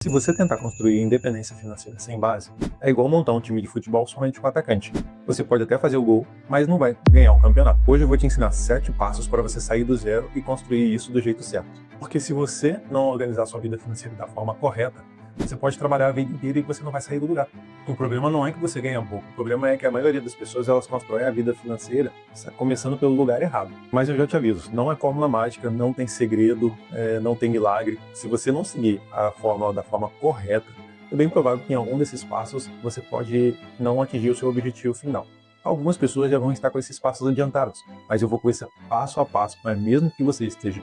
Se você tentar construir independência financeira sem base, é igual montar um time de futebol somente com atacante. Você pode até fazer o gol, mas não vai ganhar o campeonato. Hoje eu vou te ensinar 7 passos para você sair do zero e construir isso do jeito certo. Porque se você não organizar sua vida financeira da forma correta, você pode trabalhar a vida inteira e você não vai sair do lugar. O problema não é que você ganha pouco, o problema é que a maioria das pessoas elas constroem a vida financeira começando pelo lugar errado. Mas eu já te aviso, não é fórmula mágica, não tem segredo, não tem milagre. Se você não seguir a fórmula da forma correta, é bem provável que em algum desses passos você pode não atingir o seu objetivo final. Algumas pessoas já vão estar com esses passos adiantados, mas eu vou com esse passo a passo, mas mesmo que você esteja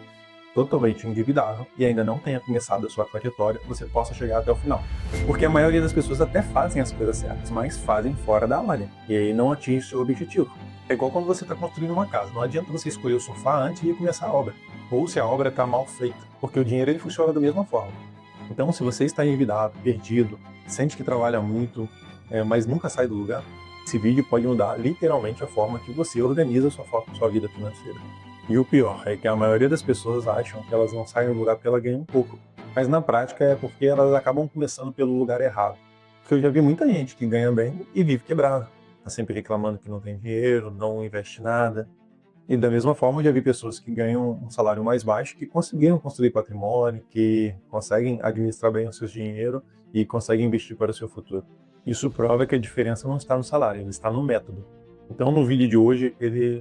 totalmente endividado e ainda não tenha começado a sua trajetória, você possa chegar até o final. Porque a maioria das pessoas até fazem as coisas certas, mas fazem fora da malha, e aí não atinge o seu objetivo. É igual quando você está construindo uma casa, não adianta você escolher o sofá antes de começar a obra, ou se a obra está mal feita, porque o dinheiro ele funciona da mesma forma. Então, se você está endividado, perdido, sente que trabalha muito, mas nunca sai do lugar, esse vídeo pode mudar literalmente a forma que você organiza sua vida financeira. E o pior é que a maioria das pessoas acham que elas não saem do lugar porque elas ganham pouco. Mas na prática é porque elas acabam começando pelo lugar errado. Porque eu já vi muita gente que ganha bem e vive quebrada. Tá sempre reclamando que não tem dinheiro, não investe nada. E da mesma forma eu já vi pessoas que ganham um salário mais baixo que conseguiram construir patrimônio, que conseguem administrar bem o seu dinheiro e conseguem investir para o seu futuro. Isso prova que a diferença não está no salário, ela está no método. Então no vídeo de hoje,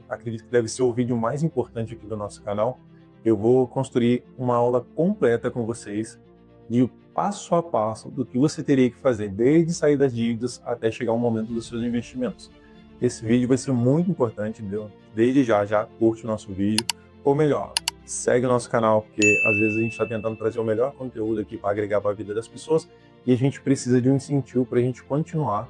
acredito que deve ser o vídeo mais importante aqui do nosso canal. Eu vou construir uma aula completa com vocês de passo a passo do que você teria que fazer desde sair das dívidas até chegar ao momento dos seus investimentos. Esse vídeo vai ser muito importante, entendeu? Desde já curte o nosso vídeo, ou melhor, segue o nosso canal, porque às vezes a gente está tentando trazer o melhor conteúdo aqui para agregar para a vida das pessoas e a gente precisa de um incentivo para a gente continuar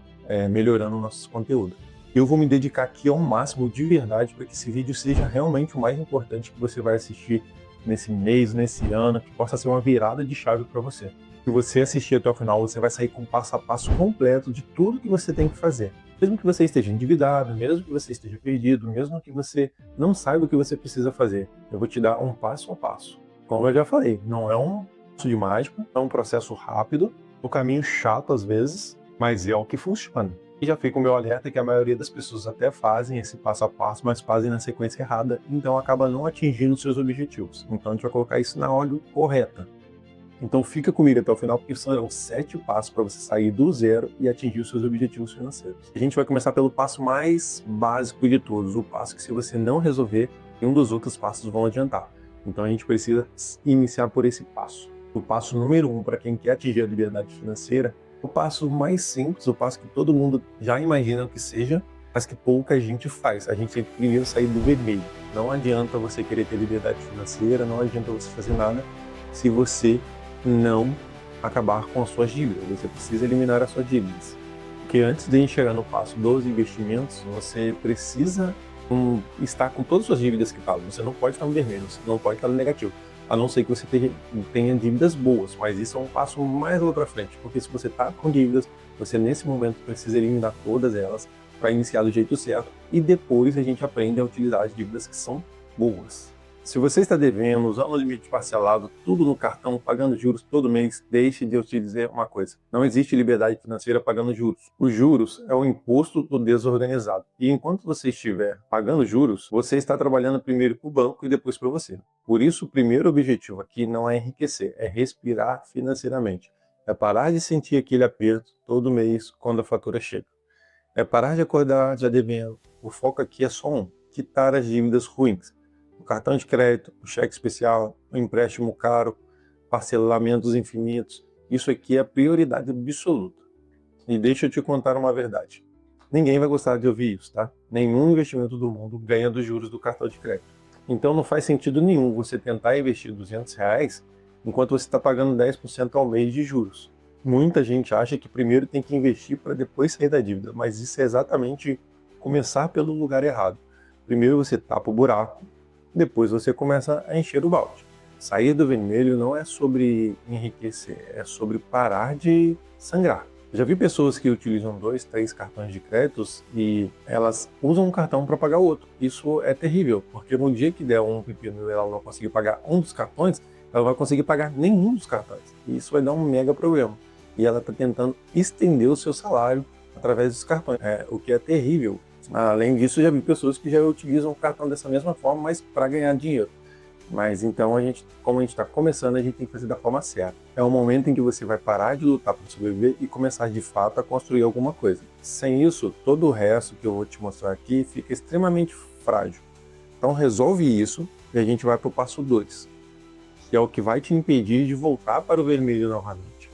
melhorando o nosso conteúdo. Eu vou me dedicar aqui ao máximo de verdade para que esse vídeo seja realmente o mais importante que você vai assistir nesse mês, nesse ano, que possa ser uma virada de chave para você. Se você assistir até o final, você vai sair com um passo a passo completo de tudo que você tem que fazer. Mesmo que você esteja endividado, mesmo que você esteja perdido, mesmo que você não saiba o que você precisa fazer, eu vou te dar um passo a passo. Como eu já falei, não é um passo de mágica, é um processo rápido, o caminho chato às vezes, mas é o que funciona. E já fica o meu alerta que a maioria das pessoas até fazem esse passo a passo, mas fazem na sequência errada, então acaba não atingindo seus objetivos. Então a gente vai colocar isso na ordem correta. Então fica comigo até o final, porque são 7 passos para você sair do zero e atingir os seus objetivos financeiros. A gente vai começar pelo passo mais básico de todos, o passo que se você não resolver, nenhum dos outros passos vão adiantar. Então a gente precisa iniciar por esse passo. O passo número 1 para quem quer atingir a liberdade financeira, o passo mais simples, o passo que todo mundo já imagina que seja, mas que pouca gente faz. A gente tem que primeiro sair do vermelho. Não adianta você querer ter liberdade financeira, não adianta você fazer nada se você não acabar com as suas dívidas. Você precisa eliminar as suas dívidas. Porque antes de a gente chegar no passo dos investimentos, você precisa estar com todas as suas dívidas quitadas. Você não pode estar no vermelho, você não pode estar no negativo. A não ser que você tenha dívidas boas, mas isso é um passo mais lá para frente. Porque se você está com dívidas, você nesse momento precisa eliminar todas elas para iniciar do jeito certo. E depois a gente aprende a utilizar as dívidas que são boas. Se você está devendo, usando o limite parcelado, tudo no cartão, pagando juros todo mês, deixe de eu te dizer uma coisa. Não existe liberdade financeira pagando juros. Os juros é o imposto do desorganizado. E enquanto você estiver pagando juros, você está trabalhando primeiro para o banco e depois para você. Por isso, o primeiro objetivo aqui não é enriquecer, é respirar financeiramente. É parar de sentir aquele aperto todo mês quando a fatura chega. É parar de acordar já devendo. O foco aqui é só quitar as dívidas ruins. O cartão de crédito, o cheque especial, o empréstimo caro, parcelamentos infinitos. Isso aqui é a prioridade absoluta. E deixa eu te contar uma verdade. Ninguém vai gostar de ouvir isso, tá? Nenhum investimento do mundo ganha dos juros do cartão de crédito. Então não faz sentido nenhum você tentar investir R$200 enquanto você está pagando 10% ao mês de juros. Muita gente acha que primeiro tem que investir para depois sair da dívida, mas isso é exatamente começar pelo lugar errado. Primeiro você tapa o buraco, depois você começa a encher o balde. Sair do vermelho não é sobre enriquecer, é sobre parar de sangrar. Já vi pessoas que utilizam 2, 3 cartões de créditos e elas usam um cartão para pagar o outro. Isso é terrível, porque no dia que der um pepino e ela não conseguir pagar um dos cartões, ela não vai conseguir pagar nenhum dos cartões. E isso vai dar um mega problema. E ela está tentando estender o seu salário através dos cartões, o que é terrível. Além disso, já vi pessoas que já utilizam o cartão dessa mesma forma, mas para ganhar dinheiro. Mas então, como a gente está começando, a gente tem que fazer da forma certa. É o momento em que você vai parar de lutar para sobreviver e começar de fato a construir alguma coisa. Sem isso, todo o resto que eu vou te mostrar aqui fica extremamente frágil. Então resolve isso e a gente vai para o passo 2, que é o que vai te impedir de voltar para o vermelho novamente.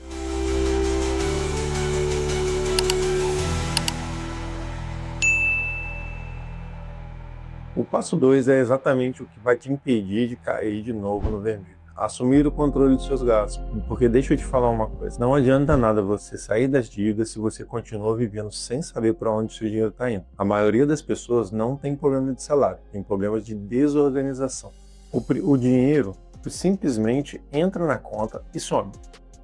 O passo 2 é exatamente o que vai te impedir de cair de novo no vermelho. Assumir o controle dos seus gastos. Porque deixa eu te falar uma coisa, não adianta nada você sair das dívidas se você continua vivendo sem saber para onde seu dinheiro está indo. A maioria das pessoas não tem problema de salário, tem problemas de desorganização. O dinheiro simplesmente entra na conta e some.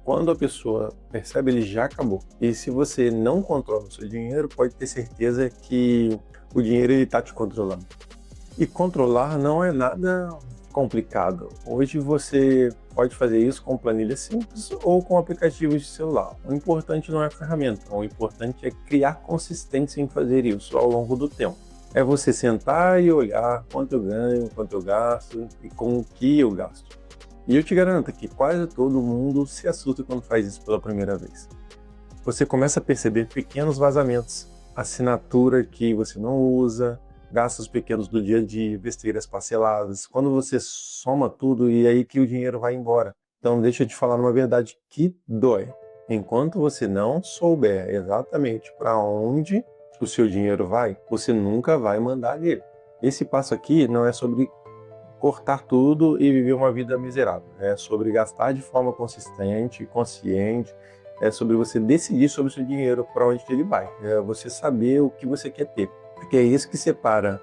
Quando a pessoa percebe, ele já acabou. E se você não controla o seu dinheiro, pode ter certeza que o dinheiro está te controlando. E controlar não é nada complicado. Hoje você pode fazer isso com planilha simples ou com aplicativos de celular. O importante não é a ferramenta, o importante é criar consistência em fazer isso ao longo do tempo. É você sentar e olhar quanto eu ganho, quanto eu gasto e com o que eu gasto. E eu te garanto que quase todo mundo se assusta quando faz isso pela primeira vez. Você começa a perceber pequenos vazamentos, assinatura que você não usa, gastos pequenos do dia a dia, besteiras parceladas. Quando você soma tudo, e aí que o dinheiro vai embora. Então deixa eu te falar uma verdade que dói. Enquanto você não souber exatamente para onde o seu dinheiro vai, você nunca vai mandar nele. Esse passo aqui não é sobre cortar tudo e viver uma vida miserável. É sobre gastar de forma consistente, consciente. É sobre você decidir sobre o seu dinheiro, para onde ele vai. É você saber o que você quer ter. Porque é isso que separa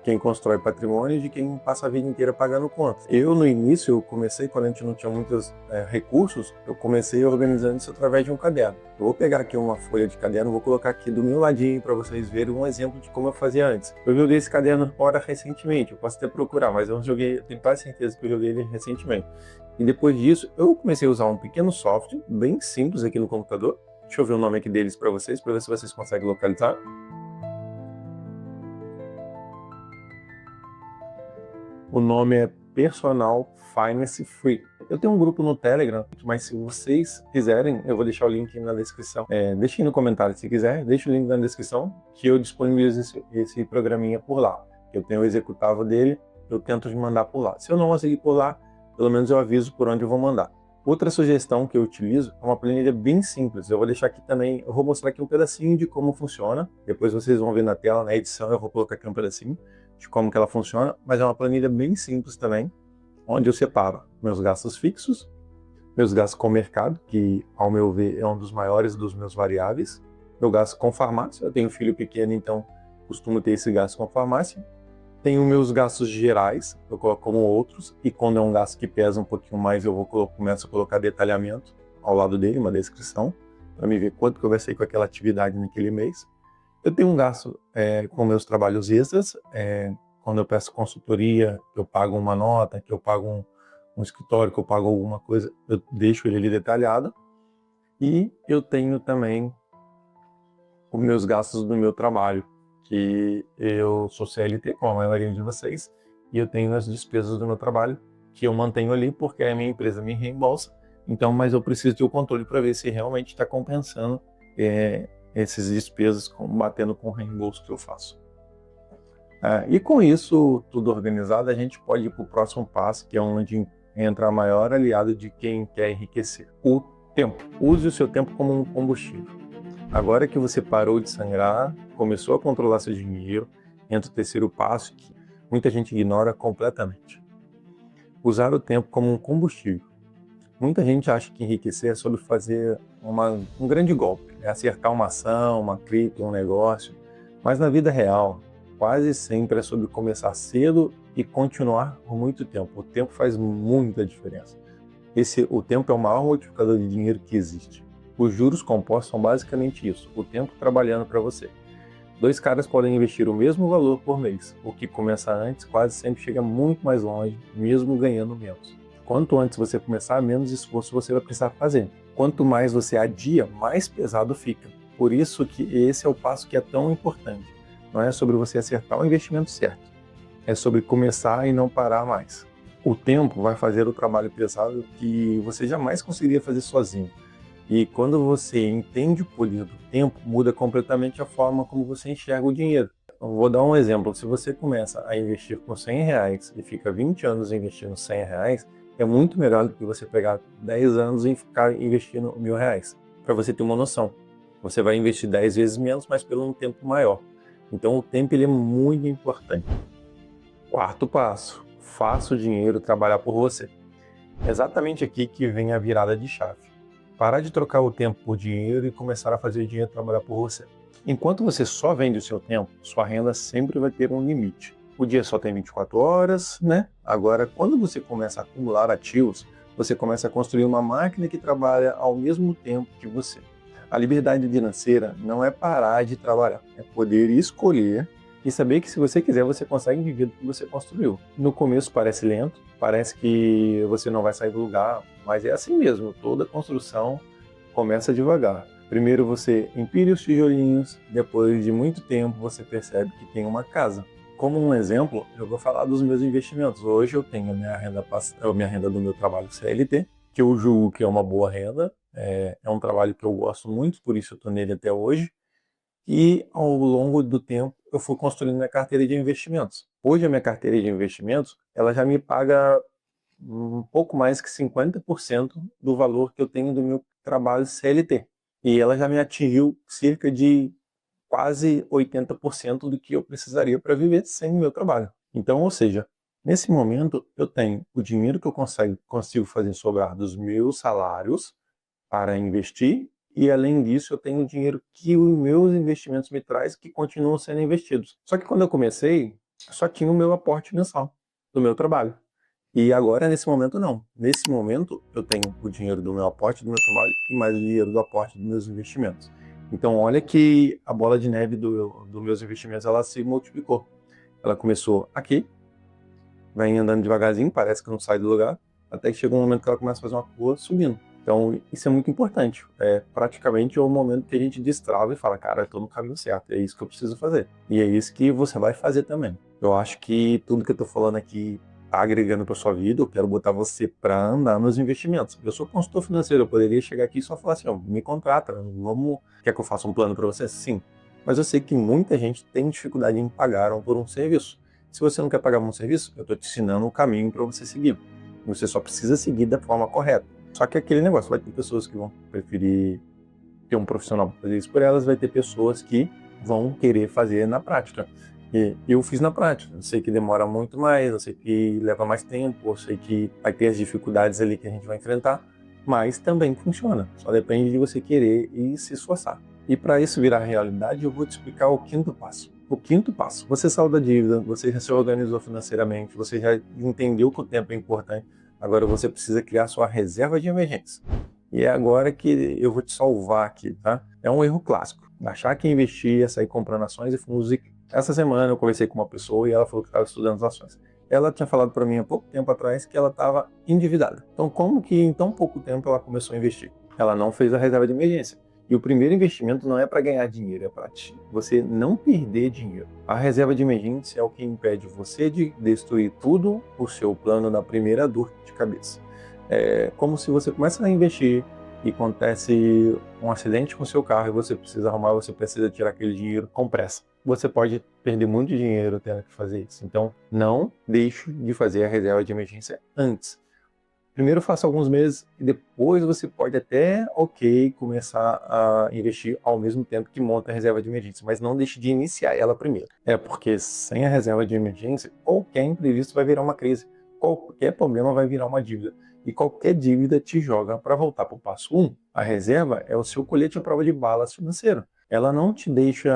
quem constrói patrimônio de quem passa a vida inteira pagando contas. Eu, no início, eu comecei, quando a gente não tinha muitos recursos, eu comecei organizando isso através de um caderno. Eu vou pegar aqui uma folha de caderno, vou colocar aqui do meu ladinho para vocês verem um exemplo de como eu fazia antes. Eu joguei esse caderno fora recentemente, eu posso até procurar, mas eu tenho quase certeza que eu joguei ele recentemente. E depois disso, eu comecei a usar um pequeno software, bem simples aqui no computador. Deixa eu ver o nome aqui deles para ver se vocês conseguem localizar. O nome é Personal Finance Free. Eu tenho um grupo no Telegram, mas se vocês quiserem, eu vou deixar o link na descrição. Deixe no comentário se quiser, deixe o link na descrição, que eu disponibilizo esse programinha por lá. Eu tenho o executável dele, eu tento mandar por lá. Se eu não conseguir por lá, pelo menos eu aviso por onde eu vou mandar. Outra sugestão que eu utilizo é uma planilha bem simples. Eu vou deixar aqui também, eu vou mostrar aqui um pedacinho de como funciona. Depois vocês vão ver na tela, na edição, eu vou colocar aqui um pedacinho de como que ela funciona, mas é uma planilha bem simples também, onde eu separo meus gastos fixos, meus gastos com o mercado, que ao meu ver é um dos maiores dos meus variáveis, meu gasto com farmácia, eu tenho filho pequeno, então costumo ter esse gasto com farmácia, tenho meus gastos gerais, eu coloco como outros, e quando é um gasto que pesa um pouquinho mais, eu começo a colocar detalhamento ao lado dele, uma descrição, para me ver quanto que eu gastei com aquela atividade naquele mês. Eu tenho um gasto com meus trabalhos extras, quando eu peço consultoria, que eu pago uma nota, que eu pago um escritório, que eu pago alguma coisa, eu deixo ele ali detalhado. E eu tenho também os meus gastos do meu trabalho, que eu sou CLT, como a maioria de vocês, e eu tenho as despesas do meu trabalho, que eu mantenho ali porque a minha empresa me reembolsa. Então, mas eu preciso ter o controle para ver se realmente está compensando essas despesas batendo com o reembolso que eu faço. E com isso tudo organizado, a gente pode ir para o próximo passo, que é onde entra a maior aliado de quem quer enriquecer: o tempo. Use o seu tempo como um combustível. Agora que você parou de sangrar, começou a controlar seu dinheiro, entra o terceiro passo, que muita gente ignora completamente: usar o tempo como um combustível. Muita gente acha que enriquecer é sobre fazer um grande golpe, acertar uma ação, uma cripto, um negócio, mas na vida real, quase sempre é sobre começar cedo e continuar por muito tempo. O tempo faz muita diferença. O tempo é o maior multiplicador de dinheiro que existe. Os juros compostos são basicamente isso, o tempo trabalhando para você. 2 caras podem investir o mesmo valor por mês. O que começa antes quase sempre chega muito mais longe, mesmo ganhando menos. Quanto antes você começar, menos esforço você vai precisar fazer. Quanto mais você adia, mais pesado fica. Por isso que esse é o passo que é tão importante. Não é sobre você acertar o investimento certo. É sobre começar e não parar mais. O tempo vai fazer o trabalho pesado que você jamais conseguiria fazer sozinho. E quando você entende o poder do tempo, muda completamente a forma como você enxerga o dinheiro. Eu vou dar um exemplo. Se você começa a investir com R$ 100 e fica 20 anos investindo R$ 100, é muito melhor do que você pegar 10 anos e ficar investindo R$ 1.000. Para você ter uma noção. Você vai investir 10 vezes menos, mas pelo um tempo maior. Então o tempo ele é muito importante. Quarto passo. Faça o dinheiro trabalhar por você. É exatamente aqui que vem a virada de chave. Parar de trocar o tempo por dinheiro e começar a fazer o dinheiro trabalhar por você. Enquanto você só vende o seu tempo, sua renda sempre vai ter um limite. O dia só tem 24 horas, né? Agora, quando você começa a acumular ativos, você começa a construir uma máquina que trabalha ao mesmo tempo que você. A liberdade financeira não é parar de trabalhar, é poder escolher e saber que se você quiser, você consegue viver do que você construiu. No começo parece lento, parece que você não vai sair do lugar, mas é assim mesmo, toda construção começa devagar. Primeiro você empilha os tijolinhos, depois de muito tempo você percebe que tem uma casa. Como um exemplo, eu vou falar dos meus investimentos. Hoje eu tenho a minha renda do meu trabalho CLT, que eu julgo que é uma boa renda, é um trabalho que eu gosto muito, por isso eu estou nele até hoje. E ao longo do tempo eu fui construindo minha carteira de investimentos. Hoje a minha carteira de investimentos, ela já me paga um pouco mais que 50% do valor que eu tenho do meu trabalho CLT. E ela já me atingiu cerca de quase 80% do que eu precisaria para viver sem o meu trabalho. Então, ou seja, nesse momento eu tenho o dinheiro que eu consigo fazer sobrar dos meus salários para investir e além disso eu tenho o dinheiro que os meus investimentos me trazem que continuam sendo investidos. Só que quando eu comecei, só tinha o meu aporte mensal do meu trabalho. E agora, nesse momento, não. Nesse momento, eu tenho o dinheiro do meu aporte do meu trabalho e mais o dinheiro do aporte dos meus investimentos. Então, olha que a bola de neve dos meus investimentos, ela se multiplicou. Ela começou aqui, vem andando devagarzinho, parece que não sai do lugar, até que chega um momento que ela começa a fazer uma curva subindo. Então, isso é muito importante. É praticamente o momento que a gente destrava e fala, cara, eu estou no caminho certo, é isso que eu preciso fazer. E é isso que você vai fazer também. Eu acho que tudo que eu estou falando aqui está agregando para sua vida. Eu quero botar você para andar nos investimentos. Eu sou consultor financeiro, eu poderia chegar aqui e só falar assim, ó, me contrata, quer que eu faça um plano para você? Sim. Mas eu sei que muita gente tem dificuldade em pagar por um serviço. Se você não quer pagar um serviço, eu estou te ensinando o caminho para você seguir. Você só precisa seguir da forma correta. Só que aquele negócio, vai ter pessoas que vão preferir ter um profissional para fazer isso por elas, vai ter pessoas que vão querer fazer na prática. E eu fiz na prática. Eu sei que demora muito mais, eu sei que leva mais tempo, eu sei que vai ter as dificuldades ali que a gente vai enfrentar, mas também funciona. Só depende de você querer e se esforçar. E para isso virar realidade, eu vou te explicar o quinto passo. O quinto passo, você saiu da dívida, você já se organizou financeiramente, você já entendeu que o tempo é importante, agora você precisa criar sua reserva de emergência. E é agora que eu vou te salvar aqui, tá? É um erro clássico. Achar que investir é sair comprando ações e fundos. Essa semana eu conversei com uma pessoa e ela falou que estava estudando as ações. Ela tinha falado para mim há pouco tempo atrás que ela estava endividada. Então, como que em tão pouco tempo ela começou a investir? Ela não fez a reserva de emergência. E o primeiro investimento não é para ganhar dinheiro, é para você não perder dinheiro. A reserva de emergência é o que impede você de destruir tudo o seu plano na primeira dor de cabeça. É como se você começa a investir e acontece um acidente com o seu carro e você precisa arrumar, você precisa tirar aquele dinheiro com pressa. Você pode perder muito dinheiro tendo que fazer isso. Então, não deixe de fazer a reserva de emergência antes. Primeiro faça alguns meses e depois você pode até, começar a investir ao mesmo tempo que monta a reserva de emergência, mas não deixe de iniciar ela primeiro. É porque sem a reserva de emergência, qualquer imprevisto vai virar uma crise, qualquer problema vai virar uma dívida. E qualquer dívida te joga para voltar para o passo 1. A reserva é o seu colete à prova de balas financeiro. Ela não te deixa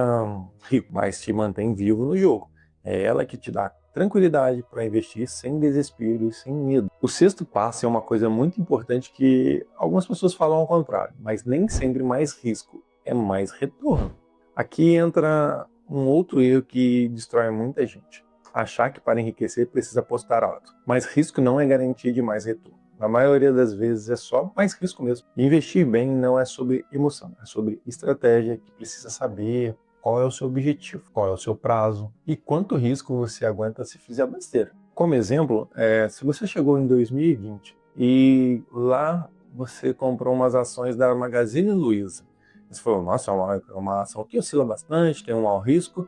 rico, mas te mantém vivo no jogo. É ela que te dá tranquilidade para investir sem desespero e sem medo. O sexto passo é uma coisa muito importante que algumas pessoas falam ao contrário, mas nem sempre mais risco é mais retorno. Aqui entra um outro erro que destrói muita gente. Achar que para enriquecer precisa apostar alto, mas risco não é garantia de mais retorno. Na maioria das vezes é só mais risco mesmo. Investir bem não é sobre emoção, é sobre estratégia, que precisa saber qual é o seu objetivo, qual é o seu prazo e quanto risco você aguenta se fizer besteira. Como exemplo, se você chegou em 2020 e lá você comprou umas ações da Magazine Luiza, você falou, nossa, é uma ação que oscila bastante, tem um alto risco,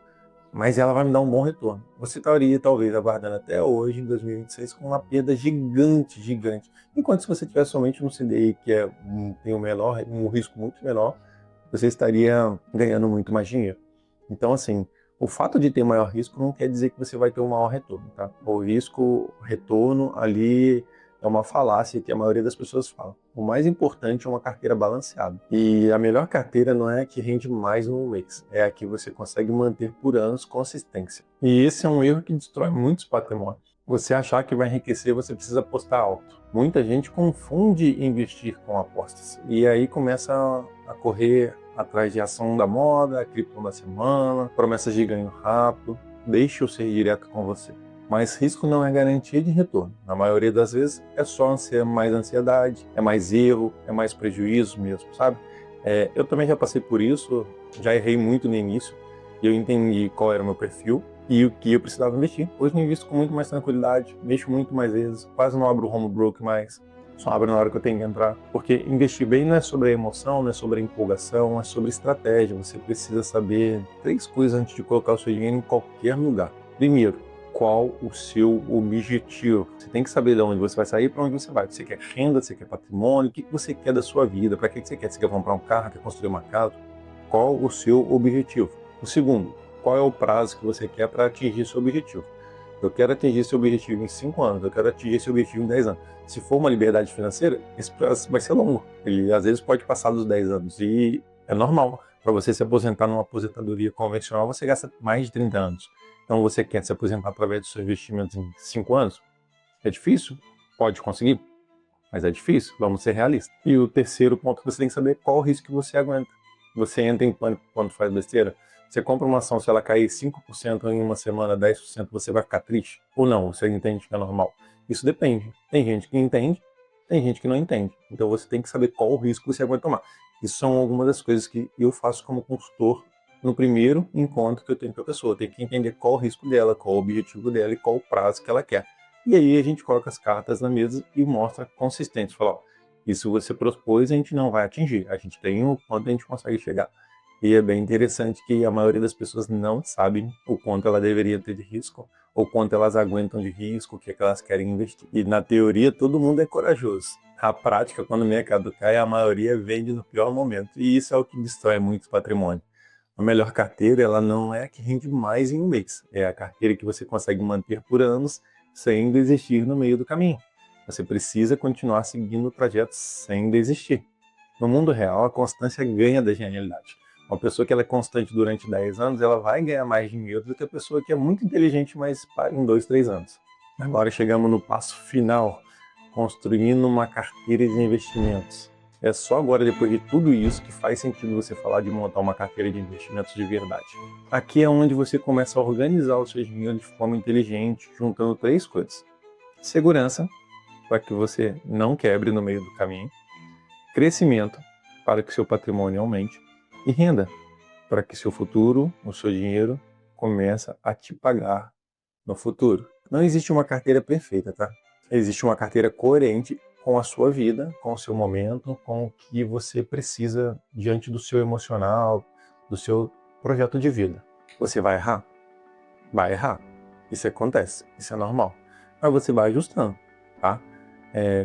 mas ela vai me dar um bom retorno. Você estaria talvez aguardando até hoje, em 2026, com uma perda gigante, gigante. Enquanto se você tivesse somente no CDI, que tem um risco muito menor, você estaria ganhando muito mais dinheiro. Então, assim, o fato de ter maior risco não quer dizer que você vai ter um maior retorno, tá? O risco-retorno ali é uma falácia que a maioria das pessoas fala. O mais importante é uma carteira balanceada. E a melhor carteira não é a que rende mais no mês, é a que você consegue manter por anos consistência. E esse é um erro que destrói muitos patrimônios. Você achar que vai enriquecer, você precisa apostar alto. Muita gente confunde investir com apostas. E aí começa a correr atrás de ação da moda, a cripto da semana, promessas de ganho rápido. Deixe eu ser direto com você. Mas risco não é garantia de retorno. Na maioria das vezes é só mais ansiedade, é mais erro, é mais prejuízo mesmo, sabe? Eu também já passei por isso, já errei muito no início, e eu entendi qual era o meu perfil e o que eu precisava investir. Hoje eu invisto com muito mais tranquilidade, mexo muito mais vezes, quase não abro o home broker mais, só abro na hora que eu tenho que entrar. Porque investir bem não é sobre a emoção, não é sobre a empolgação, é sobre estratégia. Você precisa saber 3 coisas antes de colocar o seu dinheiro em qualquer lugar. Primeiro, qual o seu objetivo? Você tem que saber de onde você vai sair e para onde você vai. Você quer renda, você quer patrimônio, o que você quer da sua vida, para que você quer? Você quer comprar um carro, quer construir uma casa? Qual o seu objetivo? O segundo, qual é o prazo que você quer para atingir seu objetivo? Eu quero atingir esse objetivo em 5 anos, eu quero atingir esse objetivo em 10 anos. Se for uma liberdade financeira, esse prazo vai ser longo. Ele às vezes pode passar dos 10 anos e é normal. Para você se aposentar numa aposentadoria convencional, você gasta mais de 30 anos. Então você quer se aposentar através dos seus investimentos em 5 anos? É difícil? Pode conseguir, mas é difícil, vamos ser realistas. E o terceiro ponto que você tem que saber é qual o risco que você aguenta. Você entra em pânico quando faz besteira? Você compra uma ação, se ela cair 5% em uma semana, 10%, você vai ficar triste? Ou não? Você entende que é normal? Isso depende. Tem gente que entende, tem gente que não entende. Então você tem que saber qual o risco que você aguenta tomar. Isso são algumas das coisas que eu faço como consultor no primeiro encontro que eu tenho com a pessoa. Eu tenho que entender qual o risco dela, qual o objetivo dela e qual o prazo que ela quer. E aí a gente coloca as cartas na mesa e mostra consistência. Fala, ó, isso você propôs, a gente não vai atingir. A gente tem o quanto a gente consegue chegar. E é bem interessante que a maioria das pessoas não sabe o quanto ela deveria ter de risco, ou quanto elas aguentam de risco, o que é que elas querem investir. E na teoria todo mundo é corajoso. Na prática, quando o mercado cai, a maioria vende no pior momento. E isso é o que destrói muito patrimônio. A melhor carteira, ela não é a que rende mais em um mês. É a carteira que você consegue manter por anos sem desistir no meio do caminho. Você precisa continuar seguindo o trajeto sem desistir. No mundo real, a constância ganha da genialidade. Uma pessoa que ela é constante durante 10 anos, ela vai ganhar mais dinheiro do que a pessoa que é muito inteligente, mas para em 2, 3 anos. Agora chegamos no passo final, construindo uma carteira de investimentos. É só agora, depois de tudo isso, que faz sentido você falar de montar uma carteira de investimentos de verdade. Aqui é onde você começa a organizar o seu dinheiro de forma inteligente, juntando 3 coisas. Segurança, para que você não quebre no meio do caminho. Crescimento, para que seu patrimônio aumente. E renda, para que seu futuro, o seu dinheiro, comece a te pagar no futuro. Não existe uma carteira perfeita, tá? Existe uma carteira coerente com a sua vida, com o seu momento, com o que você precisa diante do seu emocional, do seu projeto de vida. Você vai errar? Vai errar. Isso acontece, isso é normal. Mas você vai ajustando, tá?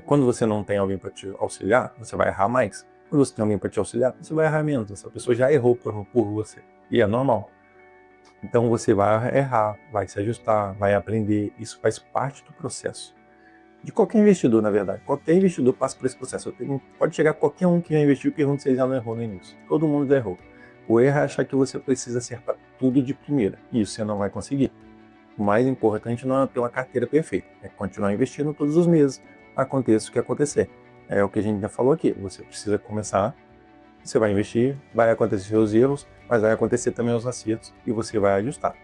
Quando você não tem alguém para te auxiliar, você vai errar mais. Quando você tem alguém para te auxiliar, você vai errar menos. Essa pessoa já errou por você. E é normal. Então você vai errar, vai se ajustar, vai aprender. Isso faz parte do processo. De qualquer investidor, na verdade. Qualquer investidor passa por esse processo. Pode chegar qualquer um que já investiu e pergunta se ele já não errou no início. Todo mundo já errou. O erro é achar que você precisa acertar tudo de primeira. E isso você não vai conseguir. O mais importante não é ter uma carteira perfeita. É continuar investindo todos os meses. Aconteça o que acontecer. É o que a gente já falou aqui. Você precisa começar, você vai investir, vai acontecer os erros, mas vai acontecer também os acertos e você vai ajustar.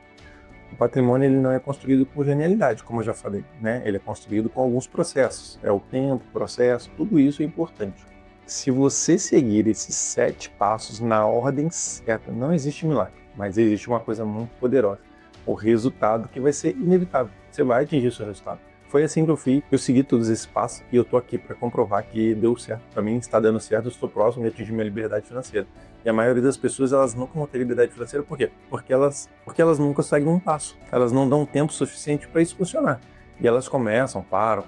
O patrimônio ele não é construído com genialidade, como eu já falei, né? Ele é construído com alguns processos. É o tempo, o processo, tudo isso é importante. Se você seguir esses 7 passos na ordem certa, não existe milagre, mas existe uma coisa muito poderosa. O resultado que vai ser inevitável. Você vai atingir o seu resultado. Foi assim que eu fiz, eu segui todos esses passos e eu tô aqui para comprovar que deu certo. Para mim está dando certo, eu estou próximo de atingir minha liberdade financeira. E a maioria das pessoas, elas nunca vão ter liberdade financeira, por quê? Porque elas nunca seguem um passo. Elas não dão tempo suficiente para isso funcionar. E elas começam, param,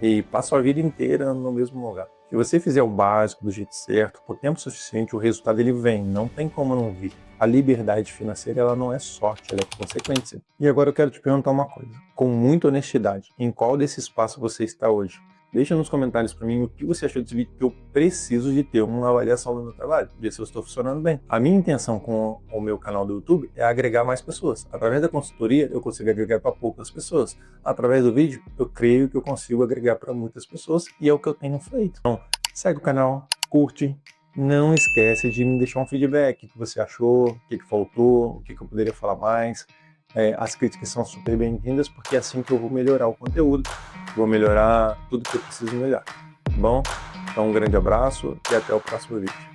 e passam a vida inteira no mesmo lugar. Se você fizer o básico do jeito certo, por tempo suficiente, o resultado ele vem, não tem como não vir. A liberdade financeira ela não é sorte, ela é consequência. E agora eu quero te perguntar uma coisa, com muita honestidade, em qual desses passos você está hoje? Deixa nos comentários para mim o que você achou desse vídeo, que eu preciso de ter uma avaliação do meu trabalho, ver se eu estou funcionando bem. A minha intenção com o meu canal do YouTube é agregar mais pessoas. Através da consultoria, eu consigo agregar para poucas pessoas. Através do vídeo, eu creio que eu consigo agregar para muitas pessoas e é o que eu tenho feito. Então, segue o canal, curte. Não esquece de me deixar um feedback, o que você achou, o que faltou, o que eu poderia falar mais. As críticas são super bem-vindas, porque é assim que eu vou melhorar o conteúdo, vou melhorar tudo que eu preciso melhorar. Tá bom? Então um grande abraço e até o próximo vídeo.